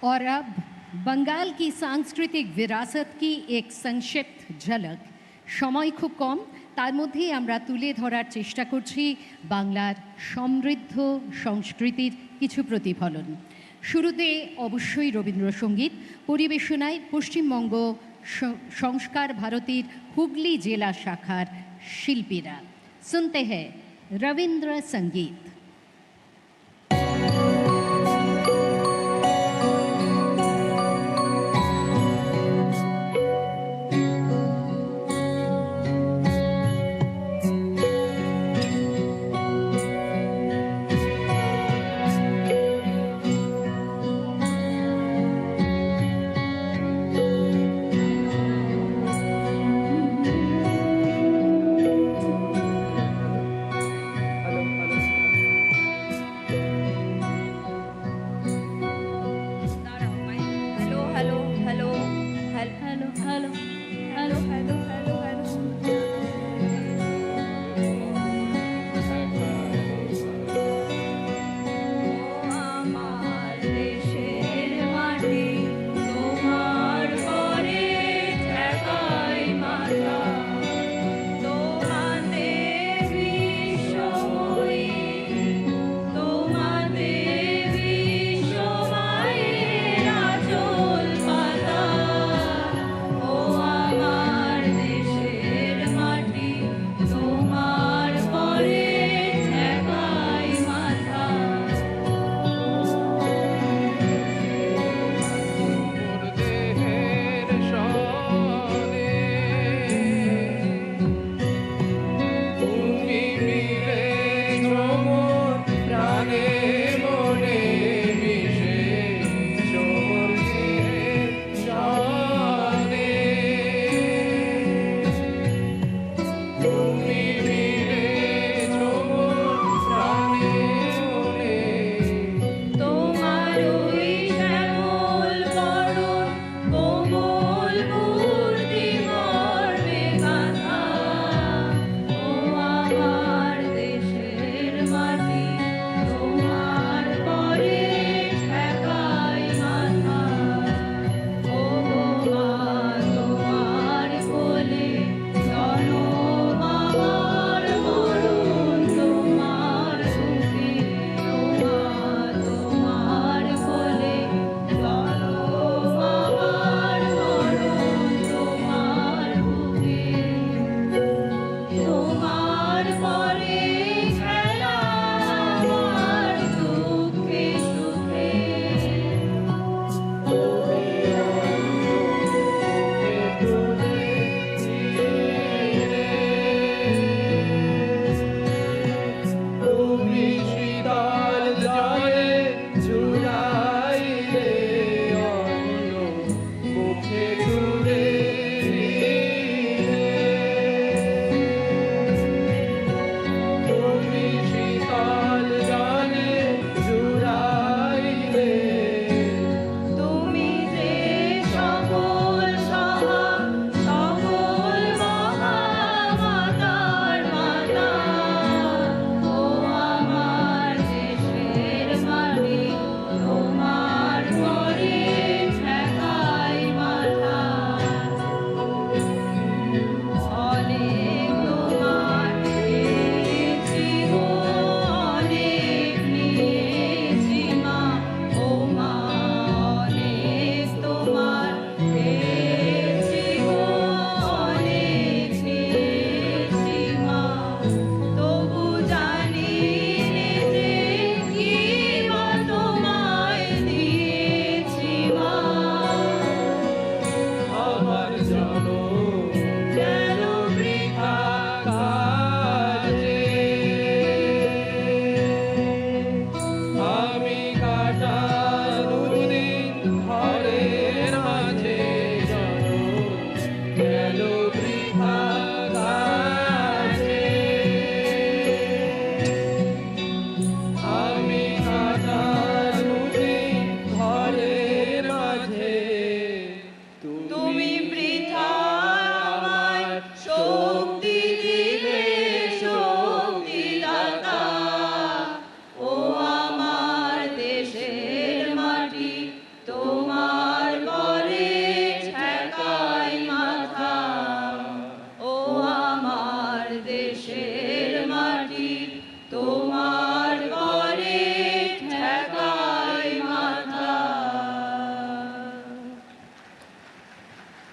और अब बंगाल की सांस्कृतिक विरासत की एक संक्षिप्त झलक। समय खूब कम, तार मध्येই আমরা তুলে ধরার চেষ্টা করছি বাংলার সমৃদ্ধ সংস্কৃতির কিছু প্রতিফলন। শুরুতে অবশ্যই রবীন্দ্রসঙ্গীত, পরিবেশনায় পশ্চিমবঙ্গ সংস্কার ভারতীর হুগলি জেলা শাখার শিল্পীরা। सुनते हैं रविंद्र संगीत।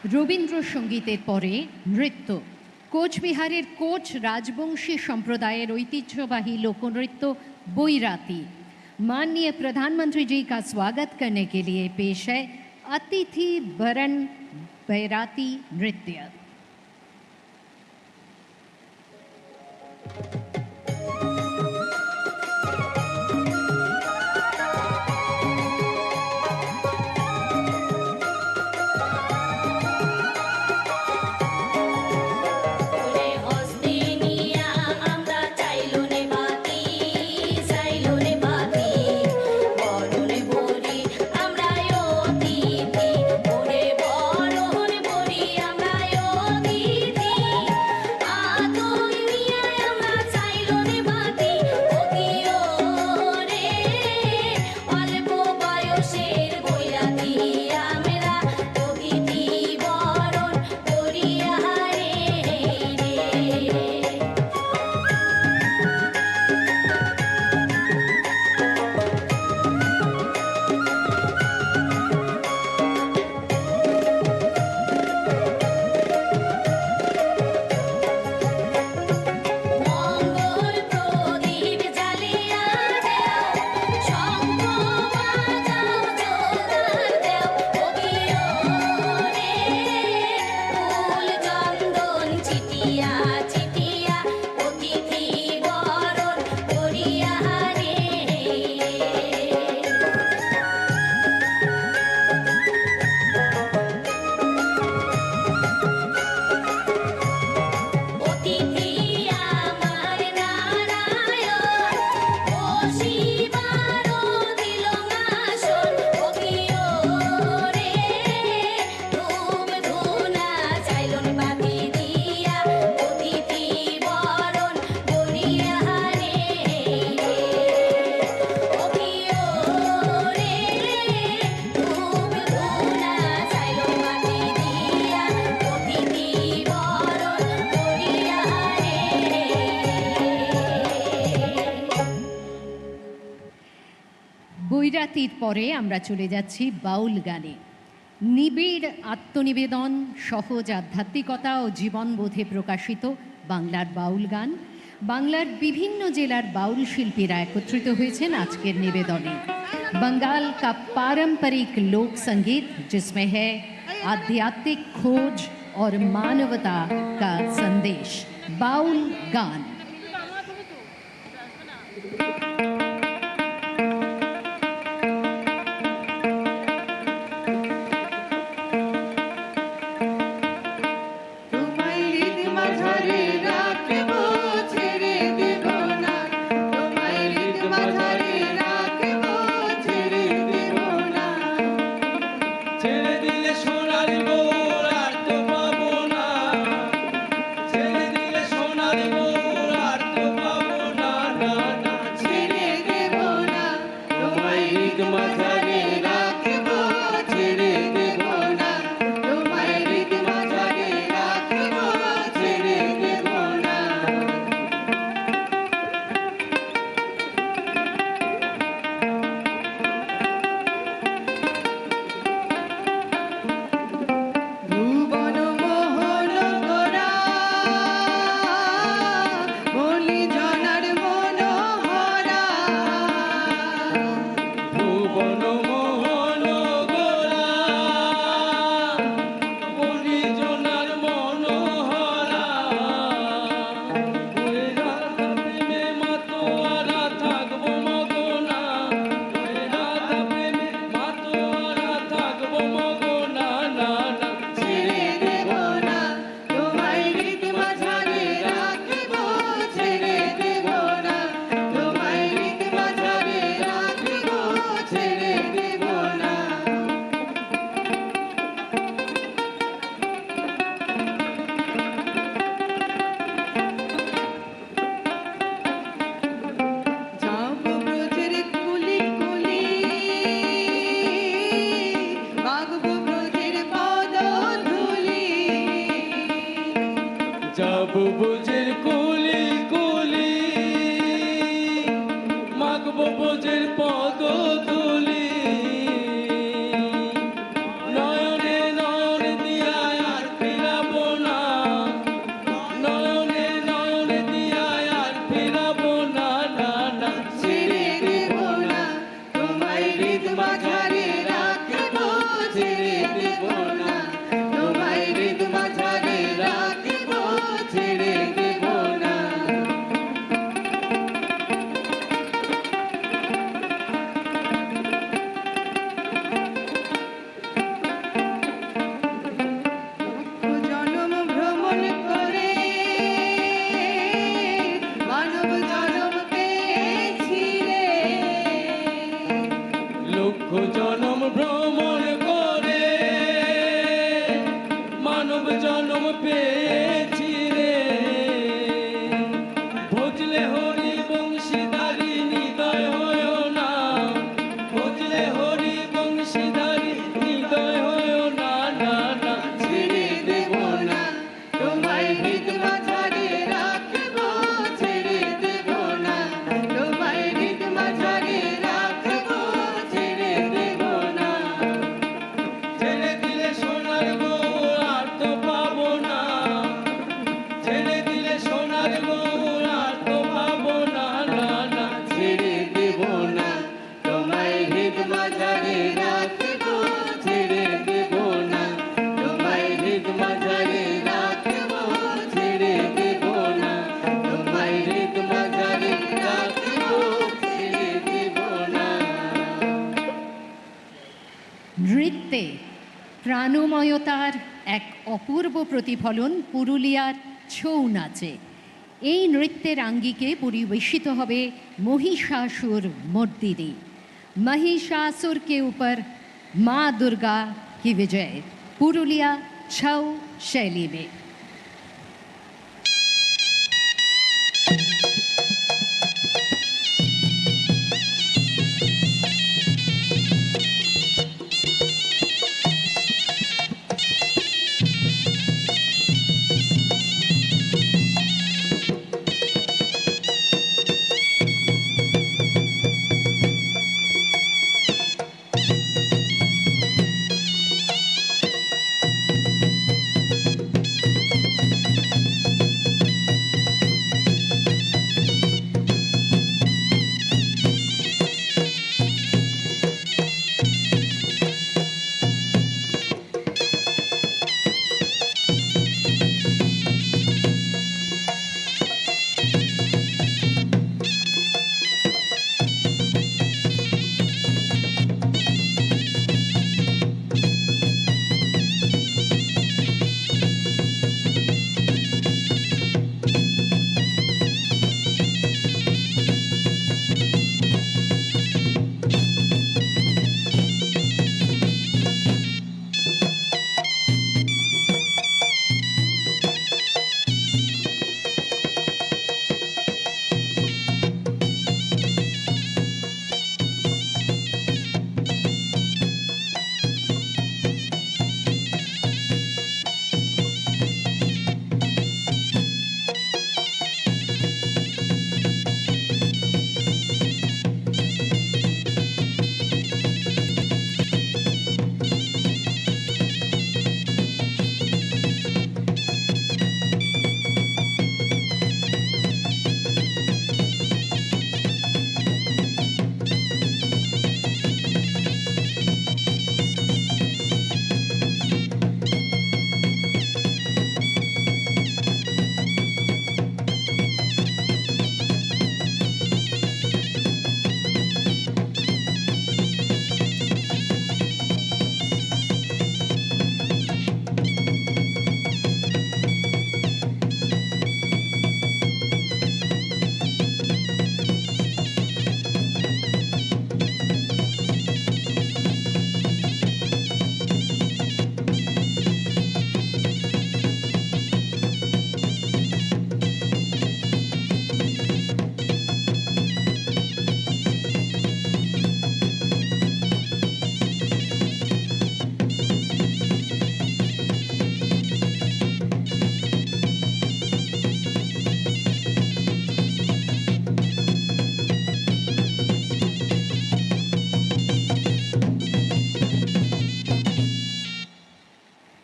রবীন্দ্রসঙ্গীতের পরে নৃত্য। কোচবিহারের কোচ राजवंशी संप्रदायर ऐतिह्यवाही लोकनृत्य बैराती। माननीय प्रधानमंत्री जी का स्वागत करने के लिए पेश है अतिथि वरण बैराती नृत्य। বৈরাতির পরে আমরা চলে যাচ্ছি বাউল গানে। নিবিড় আত্মনিবেদন, সহজ আধ্যাত্মিকতা ও জীবনবোধে প্রকাশিত বাংলার বাউল গান। বাংলার বিভিন্ন জেলার বাউল শিল্পীরা একত্রিত হয়েছেন আজকের নিবেদনে। बंगाल का पारंपरिक लोक संगीत जिसमें है आध्यात्मिक खोज और मानवता का संदेश, बाउल गान। বুঝের কুলি কুলি মাগব বুঝের পদ তুলি নয়নে নয়নে দিয়া বাঁশিধারী হৃদয় হয়েও না না না ছেড়ে দেব না তোমায় হৃদ মাঝারে রাখবো ছেড়ে দেব না তোমায় হৃদ মাঝারে রাখবো ছেড়ে দেব না ছেড়ে দিলে সোনার বউ আর তো পাবো না ছেড়ে দিলে সোনার বউ আর তো পাবো না না না ছেড়ে দেব না তোমায় হৃদ মাঝারে রাখবো ছেড়ে দেব না তোমায় হৃদ মাঝারে রাখবো ছেড়ে দেব না তোমায় হৃদ মাঝারে রাখবো ছেড়ে দেব না নৃত্যে প্রাণময়তার এক অপূর্ব প্রতিফলন পুরুলিয়ার ছৌ নাচে। এই নৃত্যের আঙ্গিকে পরিবেশিত হবে महिषासुर मर्दिनी। महिषासुर के ऊपर माँ दुर्गा की विजय पुरुलिया छौ शैली में।